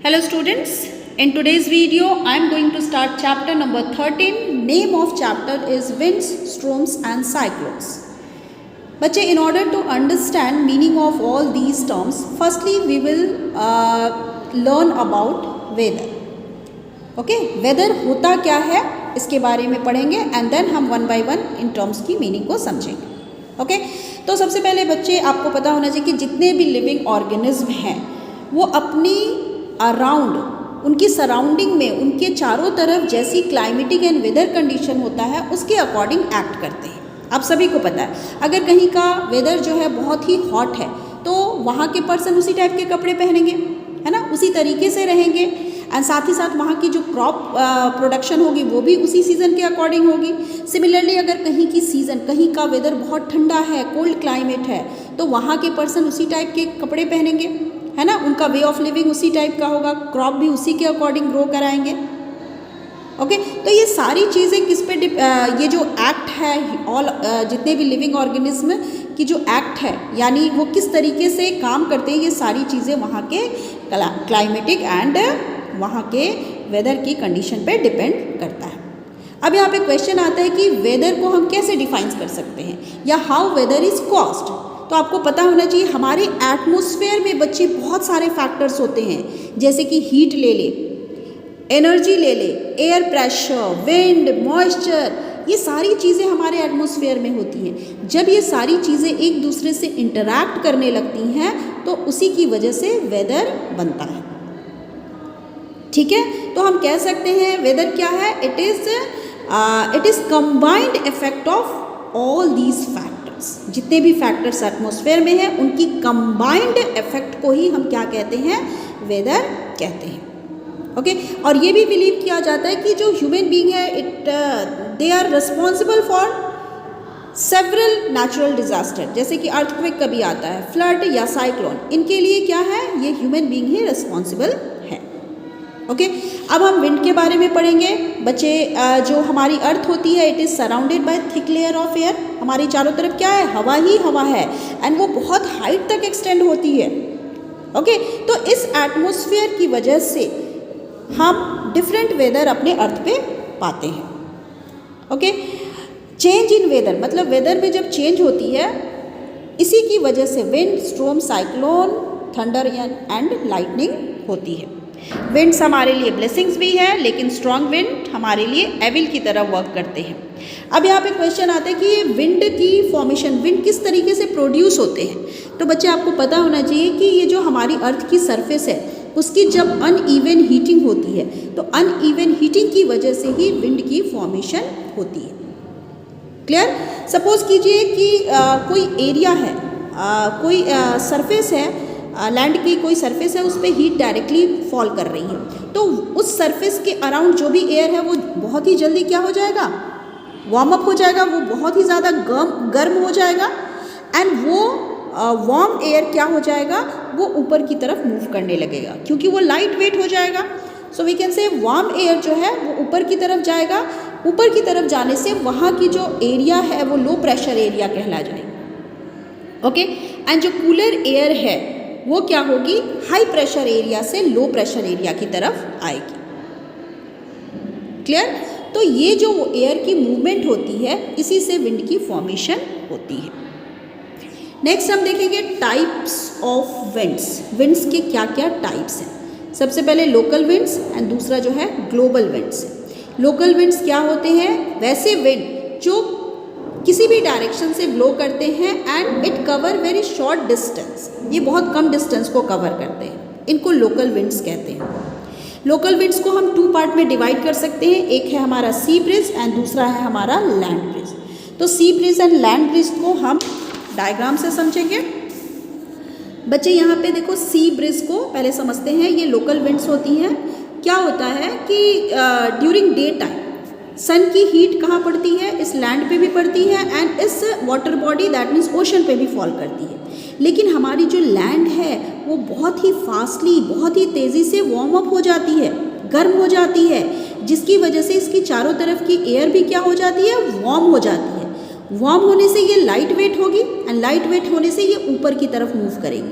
Hello students, in today's video I am going to start chapter number 13. Name of chapter is winds, storms and cyclones. बच्चे, in order to understand meaning of all these terms, firstly we will learn about weather. Okay, weather होता क्या है इसके बारे में पढ़ेंगे and then हम one by one in terms की meaning को समझेंगे. ओके तो सबसे पहले बच्चे आपको पता होना चाहिए कि जितने भी लिविंग ऑर्गेनिज्म हैं वो अपनी अराउंड उनकी सराउंडिंग में उनके चारों तरफ जैसी क्लाइमेटिक एंड वेदर कंडीशन होता है उसके अकॉर्डिंग एक्ट करते हैं. आप सभी को पता है अगर कहीं का वेदर जो है बहुत ही हॉट है तो वहाँ के पर्सन उसी टाइप के कपड़े पहनेंगे, है ना, उसी तरीके से रहेंगे एंड साथ ही साथ वहाँ की जो क्रॉप प्रोडक्शन होगी वो भी उसी सीज़न के अकॉर्डिंग होगी. सिमिलरली अगर कहीं की सीज़न कहीं का वेदर बहुत ठंडा है, कोल्ड क्लाइमेट है तो वहाँ के पर्सन उसी टाइप के कपड़े पहनेंगे, है ना, उनका वे ऑफ लिविंग उसी टाइप का होगा, क्रॉप भी उसी के अकॉर्डिंग ग्रो कराएंगे. ओके तो ये सारी चीज़ें किस पे ये जो एक्ट है ऑल जितने भी लिविंग ऑर्गेनिज्म की जो एक्ट है यानी वो किस तरीके से काम करते हैं, ये सारी चीज़ें वहाँ के क्लाइमेटिक एंड वहाँ के वेदर की कंडीशन पे डिपेंड करता है. अब यहाँ पे क्वेश्चन आता है कि वेदर को हम कैसे डिफाइन कर सकते हैं या हाउ वेदर इज कॉज्ड. तो आपको पता होना चाहिए हमारे एटमॉस्फेयर में बच्चे बहुत सारे फैक्टर्स होते हैं जैसे कि हीट ले ले, एनर्जी ले ले, एयर प्रेशर, विंड, मॉइस्चर, ये सारी चीज़ें हमारे एटमॉस्फेयर में होती हैं. जब ये सारी चीज़ें एक दूसरे से इंटरैक्ट करने लगती हैं तो उसी की वजह से वेदर बनता है. ठीक है, तो हम कह सकते हैं वेदर क्या है, it is combined effect of all these factors. जितने भी फैक्टर्स एटमॉस्फेयर में हैं उनकी कंबाइंड इफेक्ट को ही हम क्या कहते हैं, वेदर कहते हैं. ओके और ये भी बिलीव किया जाता है कि जो ह्यूमन बीइंग है they are responsible for several natural disaster, जैसे कि अर्थक्वेक कभी आता है, फ्लड या साइक्लोन, इनके लिए क्या है, ये ह्यूमन बीइंग ही रिस्पॉन्सिबल है. ओके अब हम विंड के बारे में पढ़ेंगे. बच्चे जो हमारी अर्थ होती है it is surrounded by thick layer of air. हमारी चारों तरफ क्या है, हवा ही हवा है एंड वो बहुत हाइट तक एक्सटेंड होती है. ओके तो इस एटमॉस्फेयर की वजह से हम डिफरेंट वेदर अपने अर्थ पे पाते हैं. ओके चेंज इन वेदर मतलब वेदर में जब चेंज होती है इसी की वजह से wind, storm, cyclone, thunder and lightning होती है. विंड्स हमारे लिए ब्लेसिंग्स भी है लेकिन स्ट्रॉन्ग विंड हमारे लिए एविल की तरह वर्क करते हैं. अब यहाँ पे क्वेश्चन आता है कि विंड की फॉर्मेशन, विंड किस तरीके से प्रोड्यूस होते हैं. तो बच्चे आपको पता होना चाहिए कि ये जो हमारी अर्थ की सरफेस है उसकी जब अनइवन हीटिंग होती है तो अनइवन हीटिंग की वजह से ही विंड की फॉर्मेशन होती है. क्लियर. सपोज कीजिए कि कोई एरिया है, कोई सरफेस है, लैंड की कोई सरफेस है, उस पर हीट डायरेक्टली फॉल कर रही है तो उस सरफेस के अराउंड जो भी एयर है वो बहुत ही जल्दी क्या हो जाएगा, वार्म अप हो जाएगा, वो बहुत ही ज़्यादा गर्म हो जाएगा एंड वो वार्म एयर क्या हो जाएगा, वो ऊपर की तरफ मूव करने लगेगा क्योंकि वो लाइट वेट हो जाएगा. So we can say warm air जो है वो ऊपर की तरफ जाएगा. ऊपर की तरफ जाने से वहाँ की जो एरिया है वो लो प्रेशर एरिया कहला जाएगी. ओके एंड जो कूलर एयर है वो क्या होगी, हाई प्रेशर एरिया से लो प्रेशर एरिया की तरफ आएगी. क्लियर. तो ये जो एयर की मूवमेंट होती है इसी से विंड की फॉर्मेशन होती है. नेक्स्ट हम देखेंगे टाइप्स ऑफ विंड्स. विंड्स के क्या क्या टाइप्स हैं. सबसे पहले लोकल विंड्स एंड दूसरा जो है ग्लोबल विंड्स. लोकल विंड्स क्या होते हैं, वैसे विंड जो किसी भी डायरेक्शन से ब्लो करते हैं and it cover very short distance, ये बहुत कम डिस्टेंस को कवर करते हैं, इनको लोकल विंड्स कहते हैं. लोकल विंड्स को हम 2 पार्ट में डिवाइड कर सकते हैं, एक है हमारा सी ब्रिज एंड दूसरा है हमारा लैंड ब्रिज. तो सी ब्रिज एंड लैंड ब्रिज को हम डायग्राम से समझेंगे. बच्चे यहाँ पे देखो सी ब्रिज को पहले समझते हैं. ये लोकल विंड्स होती हैं. क्या होता है कि ड्यूरिंग डे टाइम सन की हीट कहाँ पड़ती है, इस लैंड पे भी पड़ती है एंड इस water body that means ocean पे भी फॉल करती है. लेकिन हमारी जो लैंड है वो बहुत ही फास्टली, बहुत ही तेज़ी से वार्म अप हो जाती है, गर्म हो जाती है, जिसकी वजह से इसकी चारों तरफ की एयर भी क्या हो जाती है, वार्म हो जाती है. वार्म होने से ये लाइट वेट होगी एंड लाइट वेट होने से ये ऊपर की तरफ मूव करेगी.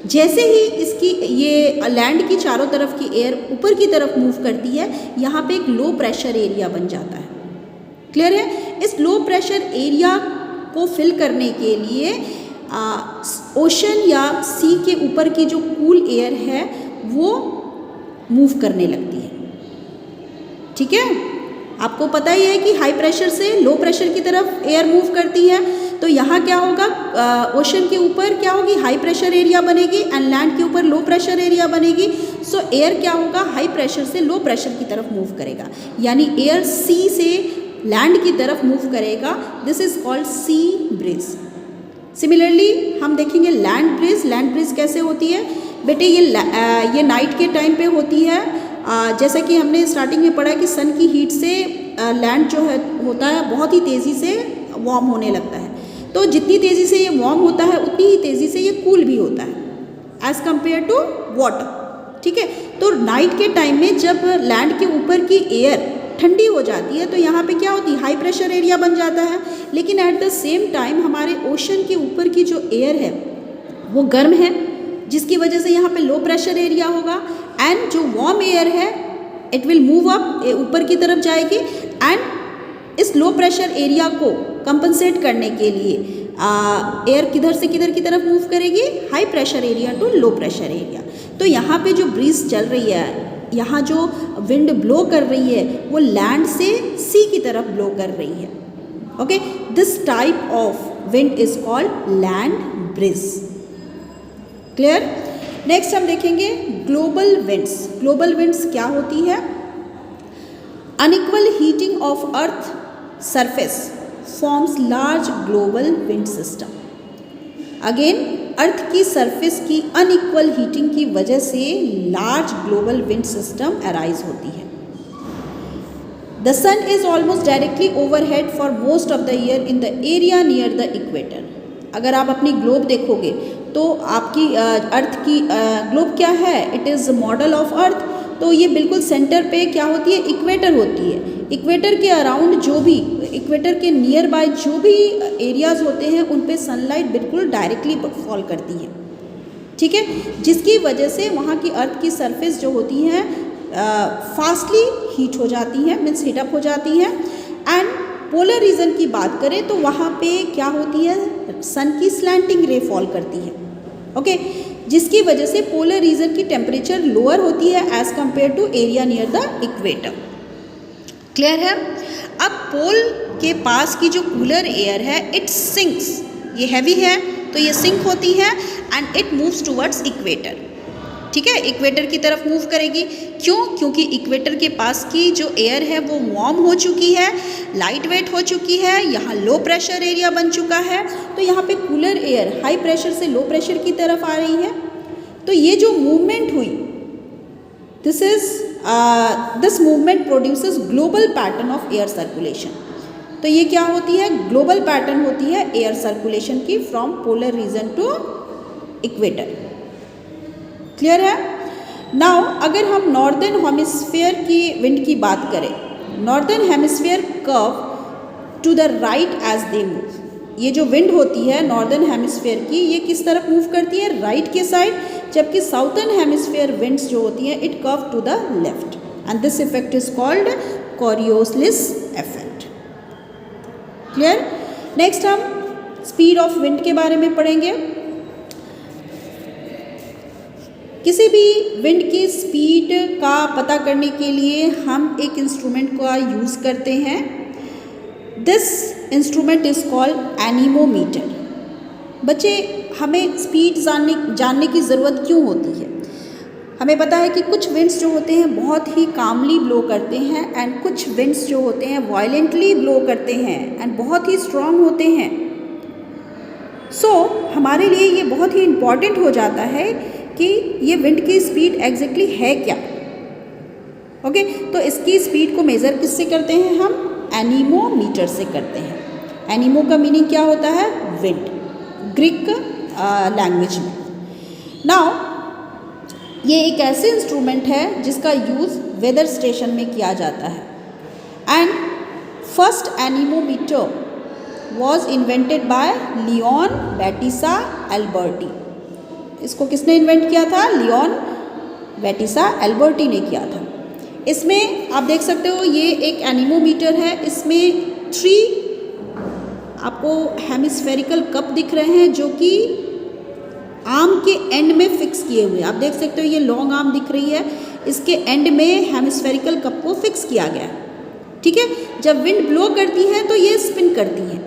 जैसे ही इसकी ये लैंड की चारों तरफ की एयर ऊपर की तरफ मूव करती है, यहाँ पे एक लो प्रेशर एरिया बन जाता है। क्लियर है? इस लो प्रेशर एरिया को फिल करने के लिए ओशन या सी के ऊपर की जो कूल एयर है वो मूव करने लगती है। ठीक है, आपको पता ही है कि हाई प्रेशर से लो प्रेशर की तरफ एयर मूव करती है, तो यहाँ क्या होगा, ओशन के ऊपर क्या होगी, हाई प्रेशर एरिया बनेगी एंड लैंड के ऊपर लो प्रेशर एरिया बनेगी। सो एयर क्या होगा, हाई प्रेशर से लो प्रेशर की तरफ मूव करेगा, यानी एयर सी से लैंड की तरफ मूव करेगा। This is called sea breeze. Similarly हम देखेंगे लैंड ब्रीज। लैंड ब्रीज कैसे होती है बेटे, ये नाइट के टाइम पे होती है। जैसा कि हमने स्टार्टिंग में पढ़ा कि सन की हीट से लैंड जो है होता है बहुत ही तेज़ी से वार्म होने लगता है, तो जितनी तेज़ी से ये वार्म होता है उतनी ही तेज़ी से ये कूल भी होता है एज़ कम्पेयर टू वाटर। ठीक है, तो नाइट के टाइम में जब लैंड के ऊपर की एयर ठंडी हो जाती है तो यहाँ पे क्या होती है, हाई प्रेशर एरिया बन जाता है, लेकिन एट द सेम टाइम हमारे ओशन के ऊपर की जो एयर है वो गर्म है, जिसकी वजह से यहाँ पे लो प्रेशर एरिया होगा एंड जो वार्म एयर है इट विल मूव अप, ऊपर की तरफ जाएगी एंड इस लो प्रेशर एरिया को कंपनसेट करने के लिए एयर किधर से किधर की तरफ मूव करेगी, high pressure area to low pressure area. तो यहाँ पे जो ब्रीज चल रही है, यहाँ जो विंड ब्लो कर रही है वो लैंड से सी की तरफ ब्लो कर रही है। Okay, this type of wind is called land breeze. Clear? Next हम देखेंगे ग्लोबल विंड्स। ग्लोबल विंड्स क्या होती है? Unequal heating of earth surface forms large global wind system. Again earth की सरफेस की अनइक्वल हीटिंग की वजह से large global wind system arise होती है। The sun is almost directly overhead for most of the year in the area near the equator. अगर आप अपनी ग्लोब देखोगे तो आपकी अर्थ की ग्लोब क्या है, it is model of earth, तो ये बिल्कुल सेंटर पे क्या होती है, इक्वेटर होती है। इक्वेटर के अराउंड जो भी, इक्वेटर के नियर बाय जो भी एरियाज़ होते हैं उन पे सनलाइट बिल्कुल डायरेक्टली फॉल करती है। ठीक है, जिसकी वजह से वहाँ की अर्थ की सरफेस जो होती हैं फास्टली हीट हो जाती हैं, मीन्स हीटअप हो जाती हैं। एंड पोलर रीजन की बात करें तो वहाँ पे क्या होती है, सन की स्लैंटिंग रे फॉल करती है। ओके, जिसकी वजह से पोलर रीजन की टेम्परेचर लोअर होती है as compare to area near the equator. Clear है? अब पोल के पास की जो कूलर एयर है इट सिंक्स, ये हैवी है तो ये सिंक होती है and it moves towards equator. ठीक है, इक्वेटर की तरफ मूव करेगी। क्यों? क्योंकि इक्वेटर के पास की जो एयर है वो वार्म हो चुकी है, लाइट वेट हो चुकी है, यहाँ लो प्रेशर एरिया बन चुका है, तो यहाँ पे कूलर एयर हाई प्रेशर से लो प्रेशर की तरफ आ रही है। तो ये जो मूवमेंट हुई, this movement produces global pattern of air circulation. तो ये क्या होती है, ग्लोबल पैटर्न होती है एयर सर्कुलेशन की from polar region to equator. Clear है? नाउ अगर हम नॉर्दर्न हेमिस्फीयर की विंड की बात करें, northern hemisphere curve to the right as they move. ये जो विंड होती है नॉर्दर्न हेमिस्फीयर की, ये किस तरफ मूव करती है, राइट के साइड, जबकि साउथर्न हेमिस्फीयर विंड्स जो होती हैं it curve to the left and this effect is called Coriolis effect. Clear? Next हम स्पीड ऑफ विंड के बारे में पढ़ेंगे। किसी भी विंड की स्पीड का पता करने के लिए हम एक इंस्ट्रूमेंट का यूज़ करते हैं। This instrument is called anemometer. बच्चे, हमें स्पीड जानने की ज़रूरत क्यों होती है? हमें पता है कि कुछ विंड्स जो होते हैं बहुत ही कामली ब्लो करते हैं एंड कुछ विंड्स जो होते हैं वायलेंटली ब्लो करते हैं एंड बहुत ही स्ट्रॉन्ग होते हैं। सो हमारे लिए ये बहुत ही इम्पॉर्टेंट हो जाता है कि ये विंड की स्पीड एग्जैक्टली है क्या। ओके, तो इसकी स्पीड को मेज़र किससे करते हैं हम? एनीमोमीटर से करते हैं। एनीमो का मीनिंग क्या होता है? विंड, ग्रीक लैंग्वेज में। नाउ ये एक ऐसे इंस्ट्रूमेंट है जिसका यूज़ वेदर स्टेशन में किया जाता है and first anemometer was invented by Leon Battista Alberti. इसको किसने इन्वेंट किया था? लियोन बैटिस्टा एल्बर्टी ने किया था। इसमें आप देख सकते हो ये एक एनीमोमीटर है, इसमें 3 आपको हेमिस्फेरिकल कप दिख रहे हैं जो कि आर्म के एंड में फिक्स किए हुए। आप देख सकते हो ये लॉन्ग आर्म दिख रही है, इसके एंड में हेमिस्फेरिकल कप को फिक्स किया गया है। ठीक है, जब विंड ब्लो करती है तो ये स्पिन करती है,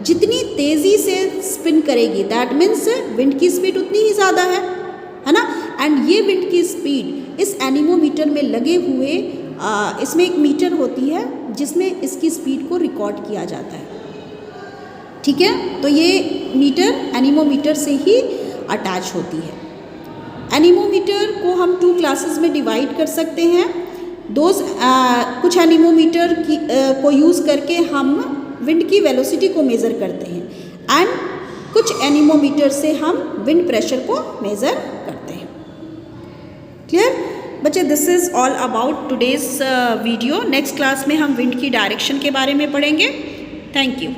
जितनी तेज़ी से स्पिन करेगी दैट मीन्स विंड की स्पीड उतनी ही ज़्यादा है ना। एंड ये विंड की स्पीड इस एनीमोमीटर में लगे हुए इसमें एक मीटर होती है जिसमें इसकी स्पीड को रिकॉर्ड किया जाता है। ठीक है, तो ये मीटर एनीमोमीटर से ही अटैच होती है। एनीमोमीटर को हम 2 क्लासेस में डिवाइड कर सकते हैं। कुछ एनीमोमीटर को यूज़ करके हम विंड की वेलोसिटी को मेज़र करते हैं एंड कुछ एनीमोमीटर से हम विंड प्रेशर को मेज़र करते हैं। क्लियर बच्चे, this is all about today's video. Next class में हम विंड की डायरेक्शन के बारे में पढ़ेंगे। Thank you.